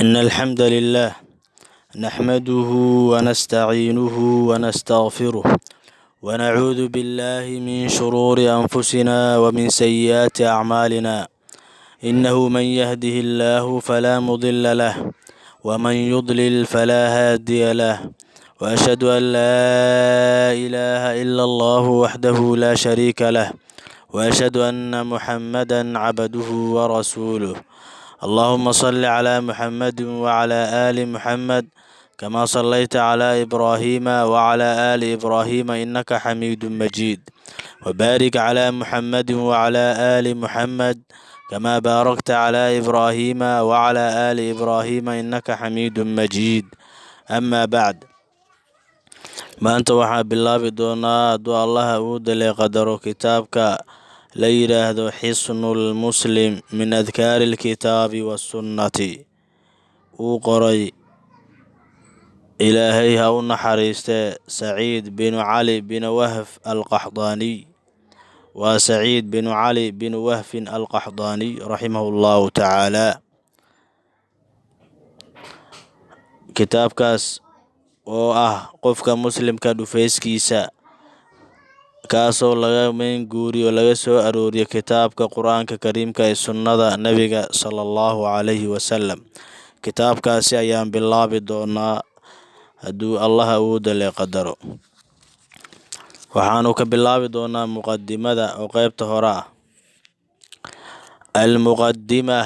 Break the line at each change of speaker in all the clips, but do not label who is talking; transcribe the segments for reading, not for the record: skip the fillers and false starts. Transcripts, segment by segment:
إن الحمد لله نحمده ونستعينه ونستغفره ونعوذ بالله من شرور أنفسنا ومن سيئات أعمالنا إنه من يهده الله فلا مضل له ومن يضلل فلا هادي له وأشهد أن لا إله إلا الله وحده لا شريك له وأشهد أن محمدا عبده ورسوله اللهم صل على محمد وعلى آل محمد كما صليت على إبراهيم وعلى آل إبراهيم إنك حميد مجيد وبارك على محمد وعلى آل محمد كما باركت على إبراهيم وعلى آل إبراهيم إنك حميد مجيد أما بعد maanta waxaa bilaabi doonaa hadduu allaha uu dalay qadaro kitaabka la yidhaahdo xisnul muslim min adkaari alkitaabi wassunnati uu qoray ilaahay ha u naxariiste saciid binu cali bin wahf alqaxdaaniy waa saciid binu cali bin wahfin alqaxdaaniy raximahu llahu tacaala. kitaabkaas oo ah qofka muslimka dhufayskiisa kaasoo laga mayn guuriyo laga soo arooriyo kitaabka qur-aanka kariimka ee sunnada nebiga sala allahu calayhi wasalam. kitaabkaasi ayaan bilaabi doonaa hadduu allaha awoodda le qadaro. waxaanu ka bilaabi doonaa muqadimada oo qeybta hore ah. almuqadima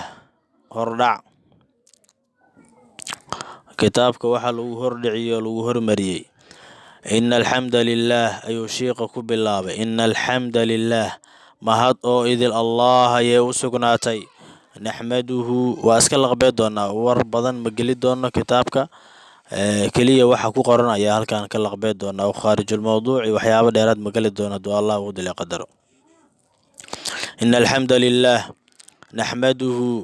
hordhac. kitaabka waxaa lagu hordhiciyo lagu hormariyey ina alxamda lilaah ayuu shiiqa ku bilaabay. ina alxamda lilaah mahad oo idil allah ayay u sugnaatay. naxmaduhu waa iska laqbee doonaa, war badan ma geli doono kitaabka, keliya waxa ku qoran ayaa halkan ka laqbee doonaa. khaarijulmawduuci waxyaabo dheeraad ma geli doona hadduu allah ugu dilay qadaro. ina alxamda lilaah naxmaduhu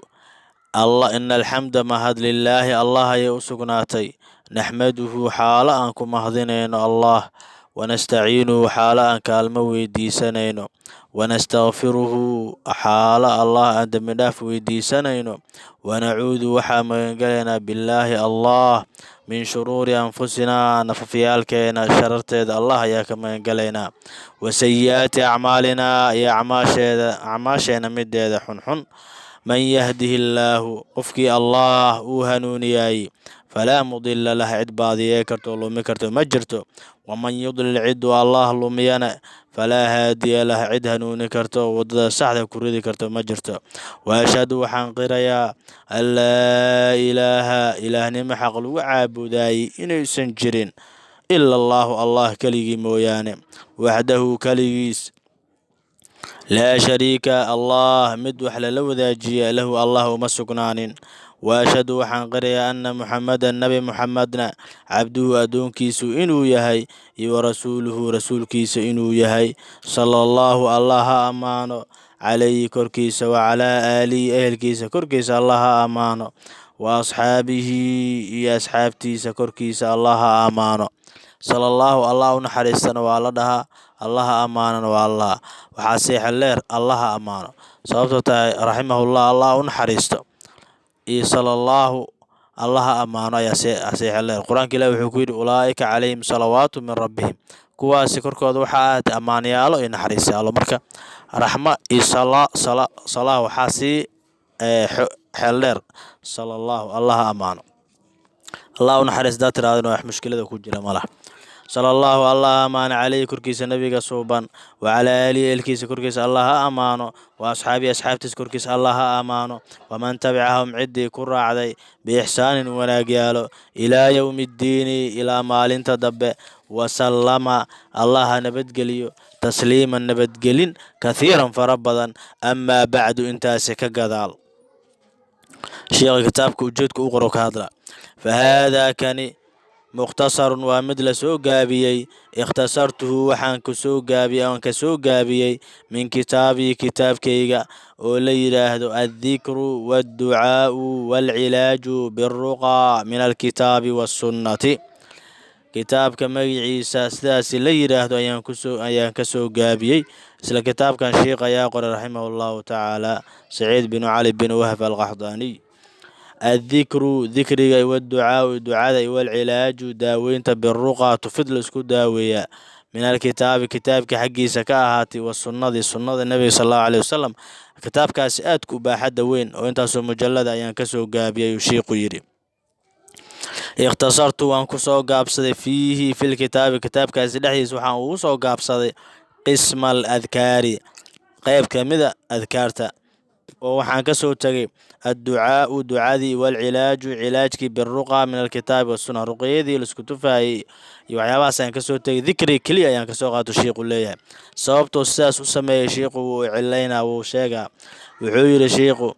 ina alxamda mahad lilaahi allah ayay u sugnaatay. naxmaduhu xaalo aan ku mahadinayno allah, wanastaciinuhu xaalo aan kaalmo weydiisanayno, wanastakfiruhu xaalo allah aan dembi dhaaf weydiisanayno, wanacuudu waxaa magangalaynaa bilaahi allah min shuruuri anfusinaa nafafyaalkeena shararteeda allah ayaa ka magangalaynaa, wasayi'aati acmaalinaa iyo acmaasheena mideeda xunxun. man yahdihi illaahu qofkii allah uu hanuuniyay falaa mudila lah cid baadiyee karto lumi karto ma jirto. waman yudlil ciduu allah lumiyana falaa haadiya lah cid hanuuni karto wadada saxda ku ridi karto ma jirto. waashhadu waxaan qirayaa an laa ilaaha ilaahnimo xaq lagu caabudaayey inaysan jirin ila allaahu allah keligii mooyaane, waxdahu keligiis laa shariika allah mid wax lala wadaajiya lahu allah uma sugnaanin. waashhadu waxaan qirayaa anna muxamadan nabi muxamedna cabduhu addoonkiisu inuu yahay iyo warasuuluhu rasuulkiisa inuu yahay. sala allahu allah ha ammaano calayhi korkiisa wacalaa aalihi ehelkiisa korkiisa allah ha ammaano, wa asxaabihi iyo asxaabtiisa korkiisa allah ha ammaano. sala allahu allah u naxariistana waa la dhahaa, allaha ammaanana waa allah. waxaa seexaleer allaha ammaano sababtoo tahay raximahullah allah u naxariisto iyo sala allahu allaha ammaano ayaa seexaleer. qur-aanka ilahi wuxuu ku yidhi ulaa'ika calayhim salawaatu min rabbihim, kuwaasi korkooda waxaa ahaatay ammaanyaalo iyo naxariisyaalo. marka raxma iyo salah waxaa sii xeeldheer sala allahu allaha ammaano. allah u naxariis daa tiraadana wax mushkilada ku jira malaha. sala allahu allah ha ammaano calayhi korkiisa nabiga suuban, wacalaa aalihi eelkiisa korkiisa allah ha ammaano, wa asxaabihi asxaabtiisa korkiisa allah ha ammaano, waman tabicahum ciddii ku raacday biixsaanin wanaagyaalo ilaa yowmi ddiini ilaa maalinta dambe, wasallama allah ha nabadgeliyo tasliiman nabadgelin kathiiran fara badan. amaa bacdu intaasi ka gadaal sheekha kitaabka ujeedka u qoro ka hadla. fahaadaa kani mukhtasarun waa mid la soo gaabiyey, ikhtasartuhu waxaan ka soo gaabiyey min kitaabii kitaabkayga oo la yidhaahdo addikru waadducaa'u waalcilaaju biruqa min alkitaabi wassunnati. kitaabka magaciisa sidaasi la yidhaahdo ayaan ka soo gaabiyey. isla kitaabkan sheekh ayaa qoray raximahullahu tacaala saciid binu cali bin wahf alqaxdaaniy. الذكر ذكري والدعاء دعاء والعلاج داوينت بالرقى تفضل اسكو داوية من الكتاب كتابك حقي سكاهاتي والسنة سنة النبي صلى الله عليه وسلم كتاب كاسئاتك باحد وين وانت سو مجلد ايان كسو قابيا يشيق يري اختصرت وان كسو قابصدي فيه في الكتاب كتاب كاسي دحيس وحان وسو قابصدي قسم الأذكار قيب كمذا أذكارتا وحان كسو تغي الدعاء دعادي والعلاج علاجك بالرقى من الكتاب والسنة رقيدي لسكتوفا يوعياباس أيان كسو تغي ذكري كلي أيان كسو غاتو شيقو ليها صوبتو الساس وسمي شيقو علينا وشيقا وحوير شيقو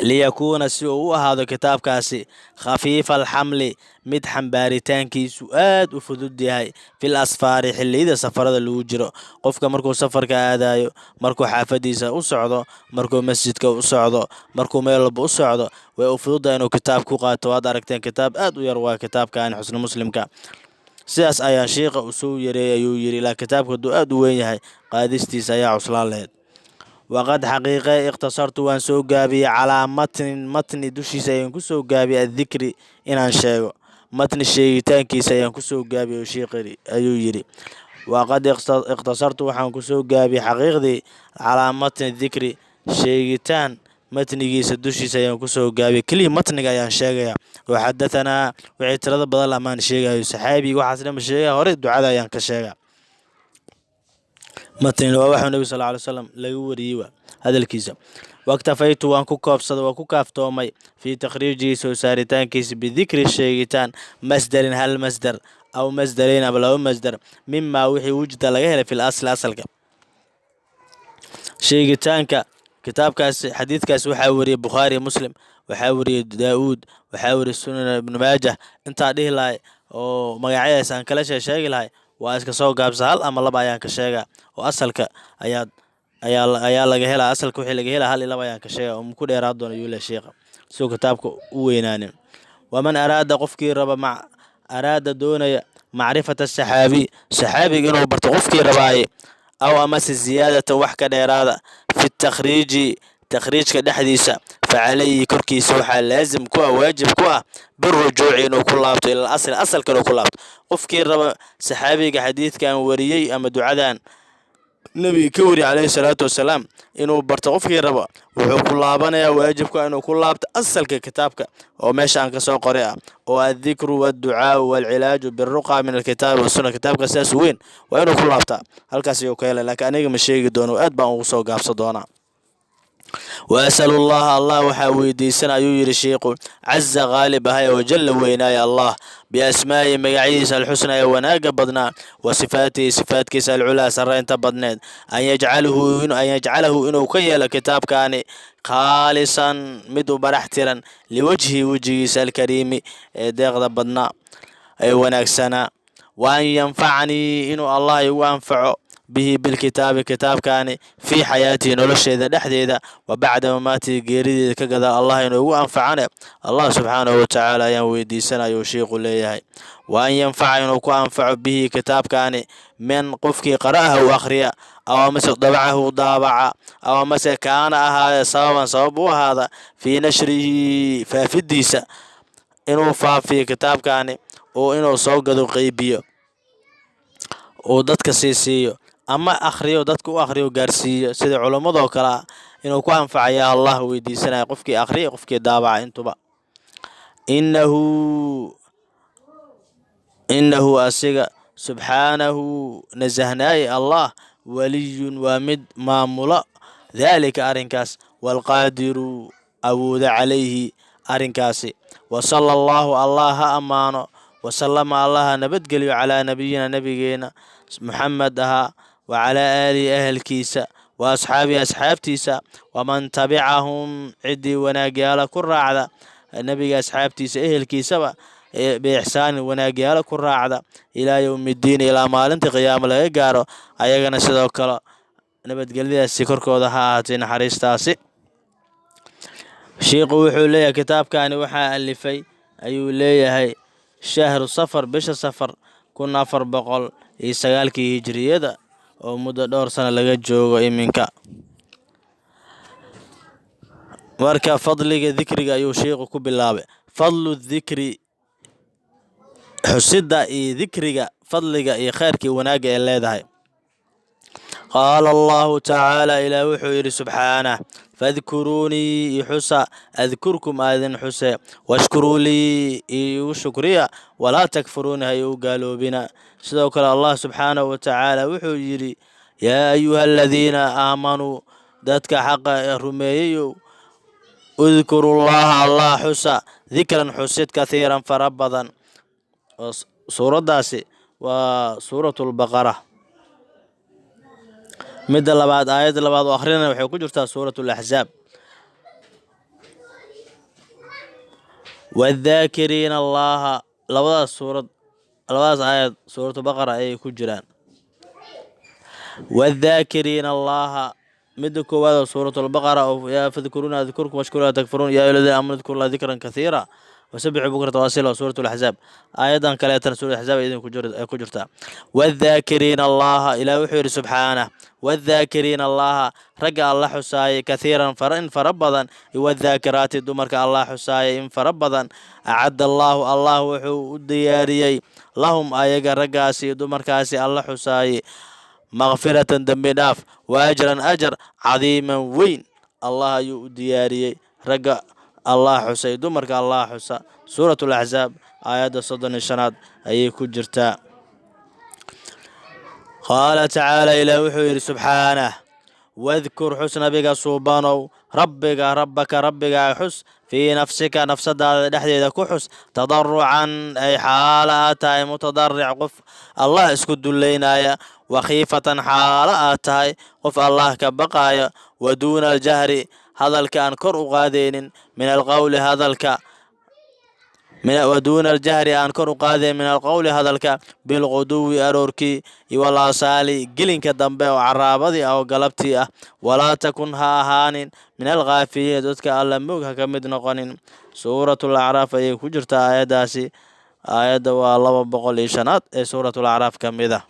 ليكون سوء هذا كتاب كاسي خفيف الحمل مد حنباريتانكي سؤاد وفدود هاي في الأسفار حلي إذا سفر هذا الوجر قفك مركو سفر كهدايو مركو حافديسا أسعدو مركو مسجدك أسعدو مركو ميلب أسعدو وفدود إنه كتاب كوقات واداركتين كتاب آد ويروى كتاب كان حسن مسلم كا سياس أيا شيخ أسو يري أيو يري لا كتاب كدو آد وين هاي قادستي سيا عسلان لهد وقد حقيقة اقتصرت وان سو قابي على متن دوشي سيان كسو قابي الذكر إن أنشاغو متن الشيطان كي سيان كسو قابي وشيقري أيو يري وقد اقتصرت وحان كسو قابي حقيقة على متن الذكر شيطان متن جيس دوشي سيان كسو قابي كلي متن جايان شاغيا وحدثنا وعترض بدل أمان شاغيا سحابي وحسن مشاغيا هوري دعاء يان كشاغيا متن وحى النبي صلى الله عليه وسلم لغو وريوا هذا الكيسة واكتفيت وان كوكابصد وكوكافتومي في تخريجي سارتان كيس بذكر الشيطان مصدر هل مصدر او مصدرين او مصدر مما وحي وجد لغير في الاصل اصلك شيطانك كتاب كاس حديث كاس وحاوري بخاري مسلم وحاوري داود وحاوري السنن ابن ماجه انت عليه لاي او مغاعيس ان كلا شيغي لاي waa iska soo gaabsa hal ama laba ayaan ka sheega oo asalka ayaa laga helaa asalka wixii laga helaa hal iyo laba ayaan ka sheega oo ku dheeraad doona yuu la sheeqa soo kitaabka u weynaanin waman araada qofkii raba araada doonaya macrifata saxaabiga inuu barto qofkii rabaaye aw amase ziyaadata wax ka dheeraada fi تخريجك دحديسا فعليه كركيس وحا لازم كوا واجب كوا بالرجوع إنه كلابتو إلى الأصل أصل كانوا كلابتو قفكي ربا صحابي حديث كان وريي أما دعادان نبي كوري عليه الصلاة والسلام إنه برتقفكي ربا وحو كلابانا واجب كوا إنه كلابت أصل كتابك وماشي عنك سو قرئة والذكر والدعاء والعلاج بالرقى من الكتاب والسنة كتابك أساس وين وإنه كلابتا هل كاسيو كيلا لكن أنيق مشيق دونو أدبا وصو قابص دونا وأسأل الله وحاوي ديسنا يوير شيق عز غالب هاي وجل ويناي الله بأسماء مقعيس الحسنى وناق بدنا وصفاته صفات كيس العلا سرين تبدنين أن يجعله إنه كيل كتاب كان خالصا مدو برحترا وجهي الكريم ديغ بدنا وناقسنا وأن ينفعني إنه الله ينفعه به بالكتاب كتاب كان في حياتي نولش إذا دحديدا وبعد مماتي جيريد كذا الله إنه أنفعنا الله سبحانه وتعالى ينوي دي سنة يشيق ليه وأن ينفع إنه أنفع به كتاب كان من قفك قرأه وأخريا أو مسك ضبعه ضابع أو مسك كان هذا صواب وهذا في نشره ففي الديسة إنه في كتاب كان وإنه صوقه قيبيه ودتك سيسيو أما أخريو دتك أخريو جارسية سيد علماء ذكر إنه كان فعيا الله ويدي سنة قفك أخري قفك دابع أنتو بقى إنه أسيق سبحانه نزهناي الله ولي ومد مامولا ذلك أرنكاس والقادر أبود عليه أرنكاسي وصلى الله أمانه وسلم الله نبتقل على نبينا محمد وعلى أهل كيسا وأصحاب تيسا ومن تبعهم عدي وناقيال كراعدا النبي أصحاب تيسا أهل كيسا بإحسان وناقيال كراعدا إلى يوم الدين إلى مالنت قيام لا يقارو أيغانا سيدو كلا نبتقل لي السكركو هاتين حريستاسي شيخ وحو ليه كتاب كان وحا ألفي أيو ليه هاي شهر صفر بش صفر كنا 409 هجرية oo muddo dhowr sano laga joogo iminka marka fadliga dikriga ayuu sheekhu ku bilaabay. Fadlu dikri, xusida iyo dikriga fadliga iyo khayrka iyo wanaagga ay leedahay. qaala allahu tacaala, ilaah wuxuu yidhi subxaanah, fadkuruunii ixusa adkurkum aadin xuse, washkuruu lii iigu shukriya, walaa takfuruuni ha igu gaaloobina. sidoo kale allah subxaanahu wa tacaala wuxuu yidhi, yaa ayuha aladiina aamanuu, dadka xaqa rumeeyeyow, udkurullaha allah xusa, dikran xusid kathiiran fara badan. suuraddaasi waa suuratulbaqara. midda labaad, aayadda labaad oo akhrina waxay ku jirtaa suuratulaxzaab. waddaakiriina allaha, labadaas aayad suuratubaqara ayay ku jiraan. waddaakiriina allaha, midda koowaad oo suuratulbaqara oo yaa fadkuruuna adkurkum washkuruu laa takfuruun yaa ayuha aladiina aamanuu udkuru llaha dikran kathiira wasabixuu bukrata waasila waa suuratulaxzaab. aayadan kaleetana suuratulaxzaab ay ku jirtaa. waddaakiriina allaha, ilaah wuxuu yidhi subxaanah, waddaakiriina allaha, ragga alla xusaayay, kathiiran in fara badan, iwaddaakiraati, dumarka allah xusaayay in fara badan. acadda allaahu, allah wuxuu u diyaariyey lahum ayaga raggaasi dumarkaasi alla xusaayay makfiratan dembi dhaaf, wa ajran ajar cadiiman weyn allah ayuu u diyaariyey ragga allah xusay dumarka allah xusa. suuratulaxzaab aayadda 35 ayay ku jirtaa. qaala tacaala, ilaah wuxuu yidhi subxaanah, wadkur xus nabiga suubanow, rabbaka rabbigaa xus, fii nafsika nafsadaada dhexdeeda ku xus, tadarucan ay xaala aad tahay mutadaric qof allah isku dullaynaya, wakhiifatan xaala aad tahay qof allah ka baqaaya, wa duuna aljahri hadalka aan kor u qaadaynin, min alqowli hadalka waduuna aljahri aan kor u qaadayn min alqowli hadalka, bilquduwi aroorkii, iwalasaali gelinka dambe oo caraabadii ah oo galabtii ah, walaa takun ha ahaanin min alkhaafiliin dadka alla moog ha ka mid noqonin. suuratulacraaf ayay ku jirtaa aayaddaasi. aayadda waa 205 ee suuratulacraaf ka mid ah.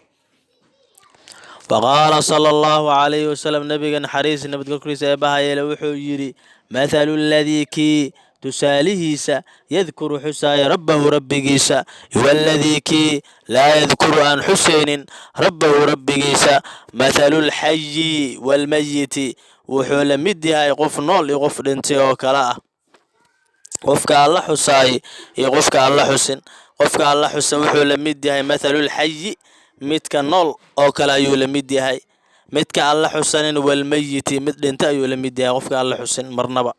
waqaala sala allahu calayhi wasalam, nabiga naxariis nabadgelkiisa eebbaha yeele wuxuu yidhi, mathalu ladii kii tusaalihiisa yadkuru xusaaya rabbahu rabbigiisa, waladii kii laa yadkuru aan xusaynin rabbahu rabbigiisa, mathalulxayi waalmayiti, wuxuu la mid yahay qof nool iyo qof dhintay oo kale ah. qofka alla xusaay iyo qofka alla xusin, qofka alla xusa wuxuu la mid yahay mathalulxayi, midka nool oo kale ayuu la mid yahay. midka alla xusanin walmayiti, mid dhinta ayuu la mid yahay qofka alla xusin marnaba.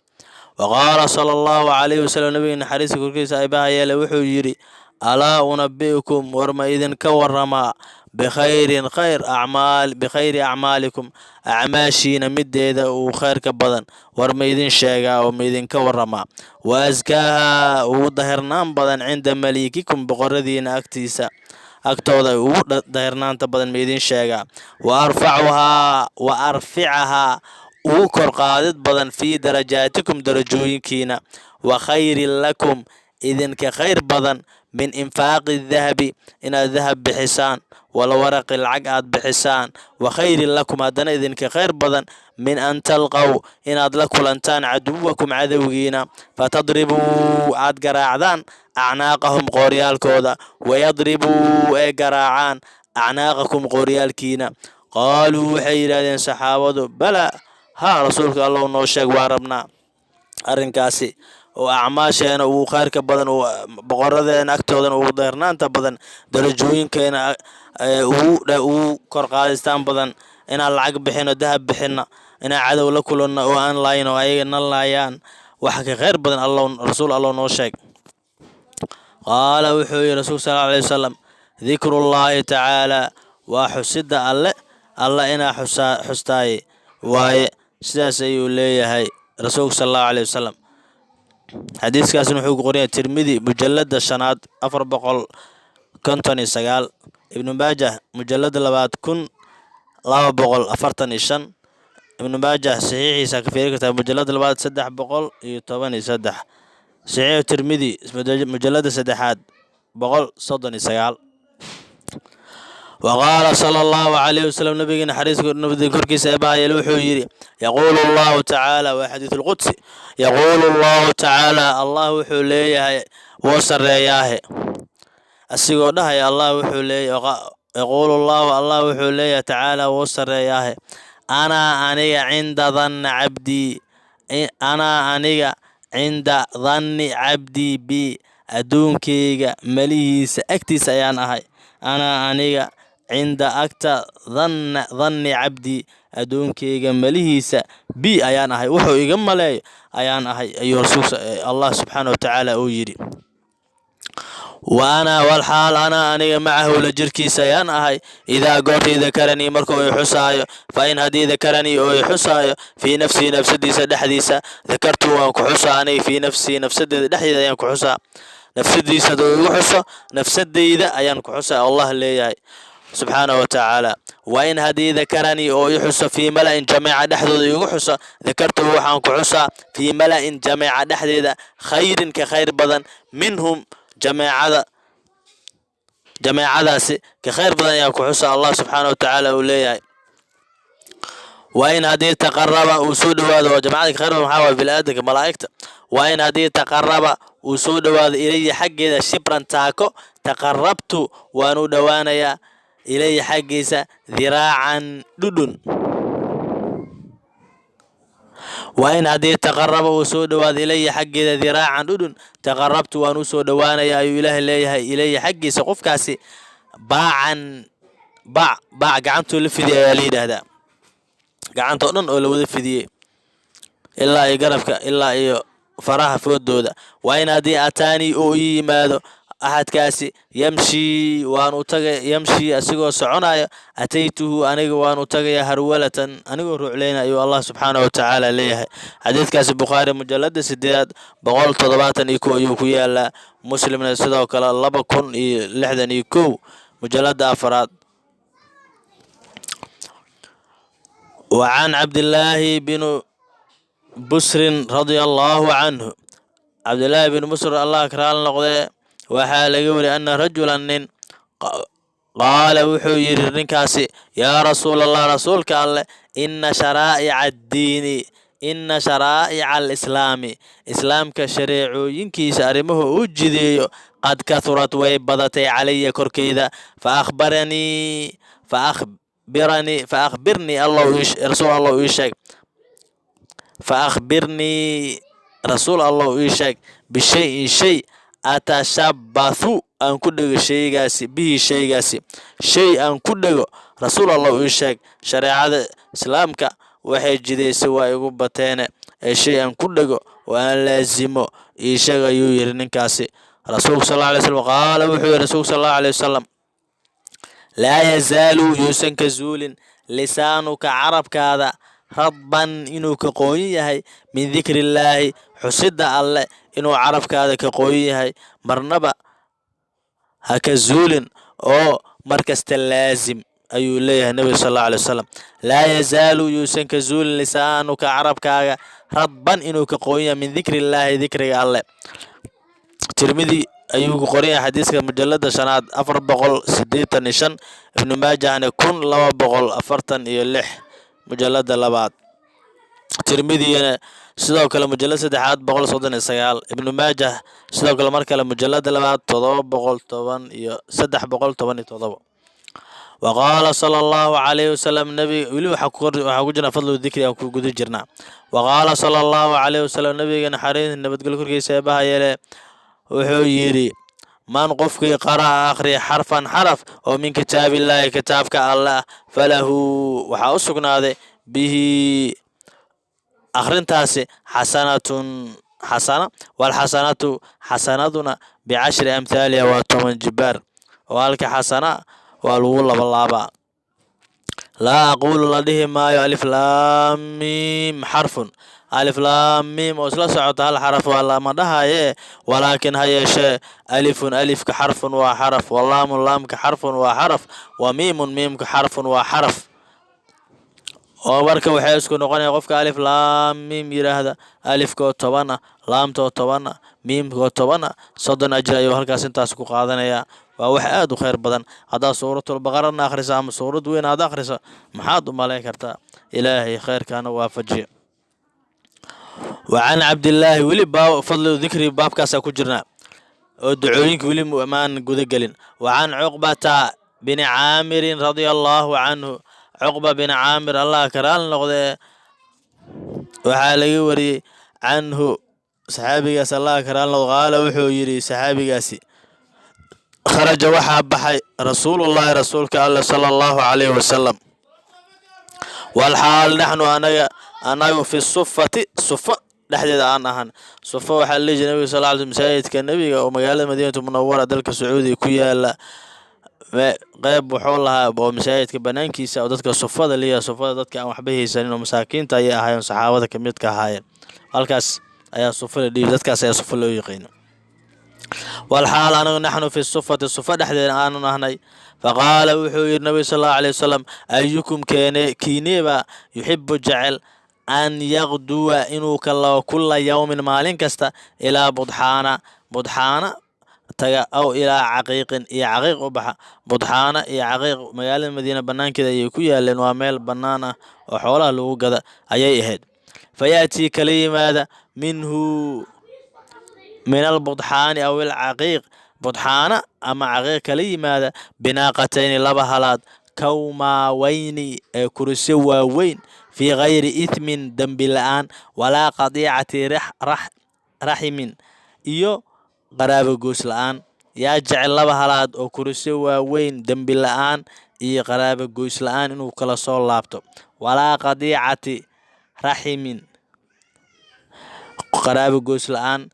waqaala sala allahu calayhi wasalam, nabiga naxariista korkiisa eebbaha yeele wuxuu yidhi, alaa unabi'ukum, war ma idinka waramaa, bikhayri acmaalikum, acmaashiina mideeda uu khayrka badan, war ma idin sheegaa oo ma idinka waramaa, wa askaaha ugu dahirnaan badan cinda maliikikum, boqoradiina agtooda ugu dahirnaanta badan ma idin sheegaa, wa arficahaa ugu kor qaadid badan fii darajaatikum darajooyinkiina, wa khayrin lakum idinka khayr badan min infaaqi dahabi inaad dahab bixisaan, walwaraqi lacag aad bixisaan, wa khayrin lakum haddana idinka khayr badan min an talqow inaad la kulantaan caduwakum cadowgiina, fatadribuu aad garaacdaan acnaaqahum qooryaalkooda, wayadribuu ay garaacaan acnaaqakum qooryaalkiina. qaaluu waxay yidhahdeen saxaabadu, balaa haa rasuulka allow noo sheeg, waa rabnaa arrinkaasi oo acmaasheena ugu khayrka badan, boqoradeena agtoodana ugu dahirnaanta badan, darajooyinkeena ugu kor qaadistaan badan, inaan lacag bixino dahab bixina, inaan cadow la kulanno oo aan laayno ayaga na laayaan, waxa ka khayr badan rasuul allow noo sheeg. qaala wuxuu yidhi rasuulka sal alay wasalam, dikrullaahi tacaala waa xusida alle inaa xustaaye waaye, sidaas ayuu leeyahay rasuulka sal allahu aleyh wasalam. xadiiskaasna wuxuu ku qoraya tirmidi mujalada 5 459, ibnu maajah mujalada 2 245, ibnu maajah saxiixiisa ka fiiri kartaa mujalada 2 313, saxiixu tirmidi mujalada 3 139. وقال صلى الله عليه وسلم نبينا حريص نبي كركيس أبا يلوحو يري يقول الله تعالى وحديث القدس يقول الله تعالى الله وحو ليه وصر ياه السيقو ده يا الله وحو ليه يقول الله وحو ليه تعالى وصر ياه أنا عند ظن عبدي أنا عند ظن عبدي بي أدونكيغا مليس أكتيس أيان أهي أنا عند أكتا ظن عبدي أدونكيغا مليس بي أيان أهي وحو إيغم ملاي أيان أهي أيها رسول الله سبحانه وتعالى أويري وأنا والحال أنا معه لجركي سيان أهي إذا قلت ذكرني مركو يحسايا فإن هدي ذكرني أو يحسايا في نفسي نفسدي سدحديسا ذكرت وانكو حساني في نفسي نفسدي دحدي يانكو حسا نفسدي سدو يحسا نفسدي إذا أيانكو حسا الله اللي سبحانه وتعالى وإن هدي ذكرني أو يحسا في ملأ جميع دحدي يحسا ذكرته وحانكو حسا في ملأ جميع دحدي خير كخير بدن منهم جماعadaasi ka khayr badan yaa ku xusa Allah subhanahu wa ta'ala uu leeyahay wa in hadii taqarraba uu soo dhawaado jamaacada ka khayr badan waxa waa bilaadanka malaa'ikta wa in hadii taqarraba uu soo dhawaado ilayhi xaggeeda shibran taako taqarrabtu waanu dhawaanaya ilayhi xaggiisa diraacan dhudhun وإن هذه تقرب وسود واد إلي حق ذراعا دون تقربت ونسود وانا يا إله إلي حقي سقف كاسي باعا باع قعنت لفدي يا ليد هذا قعنت أظن أولو لفدي إلا يقربك إلا فراها في الدودة وإن هذه أتاني أوي ماذا أحد كاسي يمشي وأنا تجي يمشي أسيقو سعنايا أتيته أنا وأنا تجي هرولة أنا علينا أيها الله سبحانه وتعالى ليه حديث كاس البخاري مجلد سديد بقول تضباطا يكو يلا مسلم السدا وكلا الله بكون لحدا يكو مجلد أفراد وعن عبد الله بن بسر رضي الله عنه عبد الله بن بسر الله كرال نقضي وحال يقول أن رجلا قال وحو يرين كاسي يا رسول الله رسولك الله إن شرائع الدين إن شرائع الإسلام إسلام كشريع ينكيس أرمه أجدي قد كثرت ويبضتي علي كركيدا فأخبرني الله رسول الله يشك فأخبرني رسول الله يشك بشيء أتشبث أن كدغ شيغاسي به شيغاسي شيء أن كدغ رسول الله يشك شريعة إسلامك waxay jidaysa waa igu bateen shay aan ku dhago oo aan laazimo ishaga ayuu yiri ninkaasi rasuulka sallallahu alayhi wasallam qaala wuxuu yiri rasuulka sallallahu alayhi wasallam laa yazaalu yusan kazuulin lisaanuka carabkaada rabban inuu ka qoon yahay min dhikrillahi xusida alle inuu carabkaada ka qoon yahay marnaba ha kazuulin oo markasta laazim أيو ليه النبي صلى الله عليه وسلم لا يزال يوسن كزول لسانك عربك ربا إنك قوية من ذكر الله ذكر الله ترمذي أيوك قرية حديث مجلد شناد أفر بقول سديتا نشان ابن ماجه أن يكون لوا بقول أفرتا يلح مجلد لبعض ترمذي أنا sidoo kale mujallad saddexaad 139 ibn maajah sidoo kale markale mujallad labaad 713 وقال صلى الله عليه وسلم نبي ولي وحكوجنا فضل الذكر أو كوجد جرنا وقال صلى الله عليه وسلم نبي جن حرين نبت قل كركي سبها يلا وحيري من قفك قرأ آخر حرفا حرف ومن كتاب الله كتابك الله فله وحأسقنا هذا به آخرين تاسي حسنة والحسنة حسناتنا بعشر أمثالها وثمان جبار وهلك حسنة والله بالله لا أقول لديه ما ألف لام ميم حرف ألف لام ميم وصل سعود هالحرف ولا مدها ولكن هي شيء ألف كحرف وحرف واللام كحرف وحرف وميم كحرف وحرف وبركة وحيسكو نقول يقفك ألف لام ميم يرى ألف كو طبنا لام تو طبنا ميم كو طبنا صدنا أجر أيها الكاسين تاسكو قادنا يا waa wax aad u khayr badan. haddaad suuratulbaqarana akhriso ama suurad weyn aad akhriso maxaad u malayn kartaa? ilaahay khayrkaana waafajiyo. wacan cabdillaahi weli fadlu dikri baabkaasaa ku jirnaa oo ducooyinka weli maan guda gelin. wacan cuqbata bini caamirin radia allaahu canhu, cuqba bin caamir allah karaal noqdee waxaa laga wariyey canhu saxaabigaas allah karaal noqdo qaala wuxuu yidhi saxaabigaasi kharaja waxaa baxay rasuulullaahi rasuulka alla sala allahu calayhi wasalam walxaal naxnu anagu fi sufati sufa dhexdeeda aan ahan. sufa waxaa la dhihi jiray nabiga sal ly masaajidka nebiga oo magaalada madiinatu munawara dalka sacuudiga ku yaala qeyb wuxuu lahaa oo masaajidka banaankiisa oo dadka sufada liya sufada dadka aan waxba haysanin oo masaakiinta ayay ahaayeen saxaabada ka midka ahaayeen. halkaas ayaa sufa la dhihi, dadkaas ayaa sufa loo yaqiino. walxaal anagu naxnu fi sufati sufa dhexdeeda aanu nahnay. faqaala wuxuu yidhi nabiga sal allahu alay wasalam ayukum kiineeba yuxibu jecel an yaqduwa inuu kalao kula yawmin maalin kasta ilaa budxaana taga aw ilaa caqiiqin iyo caqiiq u baxa. budxaana iyo caqiiq magaalada madiina banaankeeda ayay ku yaaleen, waa meel bannaan ah oo xoolaha lagu gada ayay ahayd. fayaatii kala yimaada minhu min albudxaani aw ilcaqiiq budxaana ama caqiiq kala yimaada binaaqatayni laba halaad kawmaawayni ee kurisyo waaweyn fii gayri ithmin dembi la-aan walaa qadiicati raximin iyo qaraabo goys la-aan. yaa jecel laba halaad oo kurisyo waaweyn dembi la-aan iyo qaraabo goys la-aan inuu kala soo laabto, walaa qadiicati raximin qaraabo goys la-aan.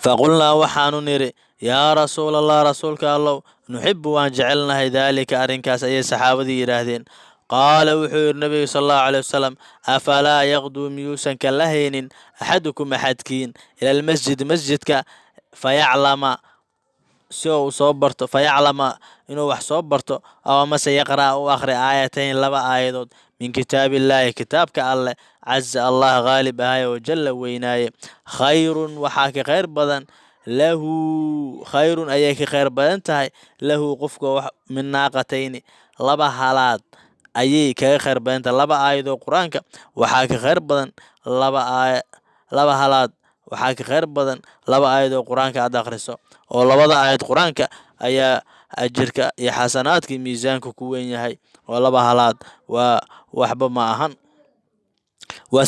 faqulnaa waxaanu nidhi yaa rasuulallah rasuulka allow nuxibu waan jecelnahay daalika arrinkaas ayay saxaabadii yidhaahdeen. qaala wuxuu yidhi nabiga sal allahu caley wasalam afalaa yaqduu miyuusan ka lahaynin axadukum axadkiin ila almasjidi masjidka fayaclama si uu soo barto fayaclama inuu wax soo barto aw amase yaqra'a u akhri aayatayn laba aayadood min kitaabillaahi kitaabka alleh caza allah qaalib ahaye oo jalla weynaaye. khayrun waxaa ka khayr badan lahu khayrun ayay ka khayr badan tahay lahu qofka min naaqatayni laba halaad ayay kaga khayr badan tahay. laba aayadoo qur-aanka waxaa ka khayr badan laba halaad waxaa ka khayr badan laba aayadoo qur-aanka aad akhriso, oo labada aayad qur-aanka ayaa ajirka iyo xasanaadka miisaanka ku weyn yahay, oo laba halaad waa waxba ma ahan. wa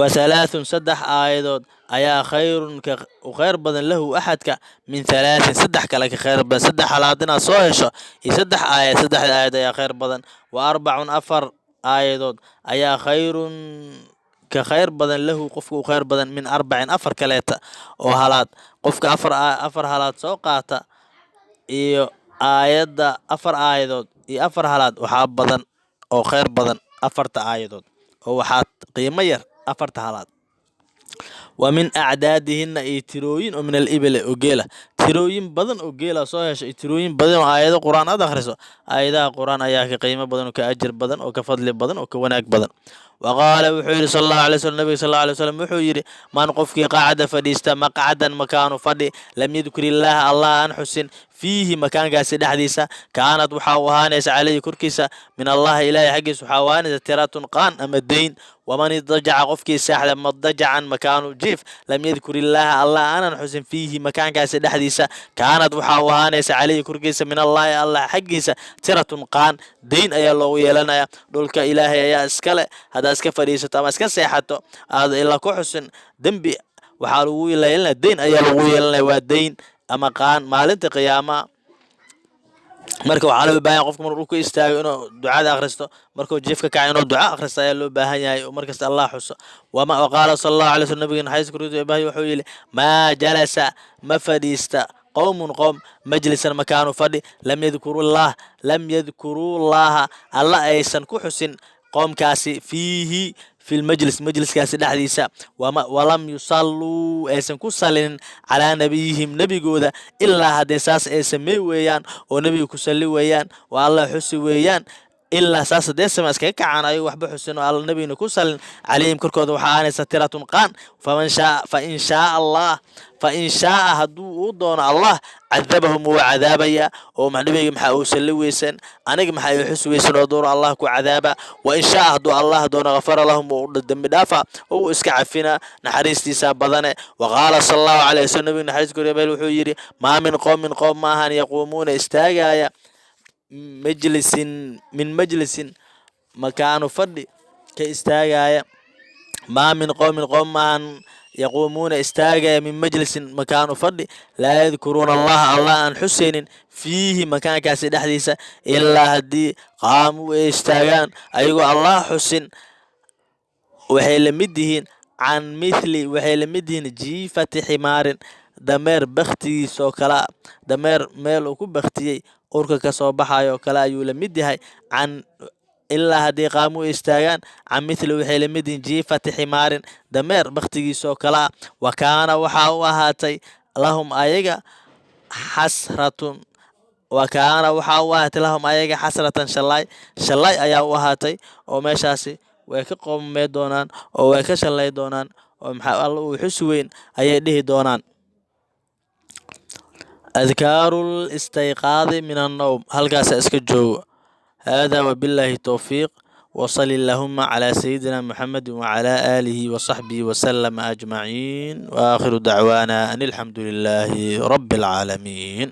halaathun saddex aayadood ayaa khayrun ka u khayr badan lahu axadka min halaatin saddex kale ka khayr badan. saddex halaad inaad soo hesho iyo saddex aayad, saddexda aayad ayaa khayr badan. wa arbacun afar aayadood ayaa khayrun ka khayr badan lahu qofka u khayr badan min arbacin afar kaleeta oo halaad. qofka afar halaad soo qaata iyo aayadda afar aayadood iyo afar halaad waxaa badan oo khayr badan afarta aayadood, oo waxaa qiimo yar afarta halaad. wa min acdaadihinna iyo tirooyin oo min alibile oo geela, tirooyin badan oo geela soo hesha iyo tirooyin badan oo aayado qur-aan aad akhriso. aayadaha qur-aan ayaa ka qiimo badan oo ka ajir badan oo ka fadli badan oo ka wanaag badan. wa qaala wuxuu yidhi sal allahu alay slm nabiga sal allahu alay wasalam wuxuu yidhi man qofkii qacada fadhiista maqcadan makaanu fadhi lam yadkur illaaha allah aan xusin fiihi makaankaasi dhexdiisa kaanad waxaa u ahaanaysa caleyhi korkiisa min allahi ilaahay xaggiisa waxaa u ahaanaysa tiratun qaan ama deyn. waman idajaca qofkii saaxda madajacan makaanu jiif lam yadkur illaaha allah aanan xusin fiihi makaankaasi dhexdiisa kaanad waxaa u ahaanaysa caleyhi korkiisa min allahi allah xaggiisa tiratun qaan deyn ayaa loogu yeelanaya. dhulka ilaahay ayaa iskale, haddaad iska fadhiisato ama iska seexato aad ila ku xusin dembi waxaa lagu yeelanaya, deyn ayaa lagu yeelanaya, waa deyn ama qaan maalinta qiyaama. marka waxaa loo baahan yahay qofka markuu dhulka istaago inuu ducada akhristo, markuu jiifka kaca inuu duca akhristo ayaa loo baahan yahay oo markasta allah xuso. waqaala sal allahu alay slm nabiga naxariis korkiisa ilaahay wuxuu yidhi maa jalasa ma fadhiista qowmun qowm majlisan makaanu fadhi lam yadkuruullaaha alla aysan ku xusin qoomkaasi fiihi fi lmajlis majliskaasi dhexdiisa walam yusalluu aysan ku salinin calaa nabiyihim nebigooda ilaa haddee saas ay samey weeyaan oo nebiga ku salli weeyaan waa allah xusi weeyaan ilaa saas haddee sama iskaga kacaan ayagu waxba xusin oo alla nabigna ku salin calayhim korkooda waxaa aanaysa tiratun qaan fa in shaaa hadduu uu doono allah cadabahum wuu cadaabaya oo nabiga maxaa uusan la weysan aniga maxaa ii xus weysan oo doono allah ku cadaaba wa in shaaa hadduu allah doono ghafara lahum uu dembi dhaafa oo uu iska cafina naxariistiisa badane waqaala sala allahu calayhi wasallam nabiga naxariis koryeebeel wuxuu yidhi maa min qowmin qoom maahan yaquumuuna istaagaya min majlisin makaanu fadhi ka istaagaya maa min qowmin qoom maahan yaquumuuna istaagaya min majlisin makaanu fadhi laa yadkuruuna allaha allah aan xusaynin fiihi makaankaasi dhexdiisa ilaa haddii qaamuu ay istaagaan ayagoo allah xusin waxay la mid yihiin waxay la mid yihiin jiifati ximaarin dameer baktigiisoo kale dameer meel uu ku baktiyey urka kasoo baxayoo kale ayuu la mid yahay ilaa haddii qaamu istaagaan can mithli waxay la mid yihiin jiifati ximaarin dameer baktigiisoo kale ah wa kaana waxaa u ahaatay lahum ayaga xasratun shallay ayaa u ahaatay oo meeshaasi way ka qoomamey doonaan oo way ka shallay doonaan oo maxaa alla uu xusi weyn ayay dhihi doonaan adkaaru listayqaadi min annowm halkaasa iska joogo hada wabillahi towfiiq وصل اللهم على سيدنا محمد وعلى آله وصحبه وسلم أجمعين وآخر دعوانا أن الحمد لله رب العالمين.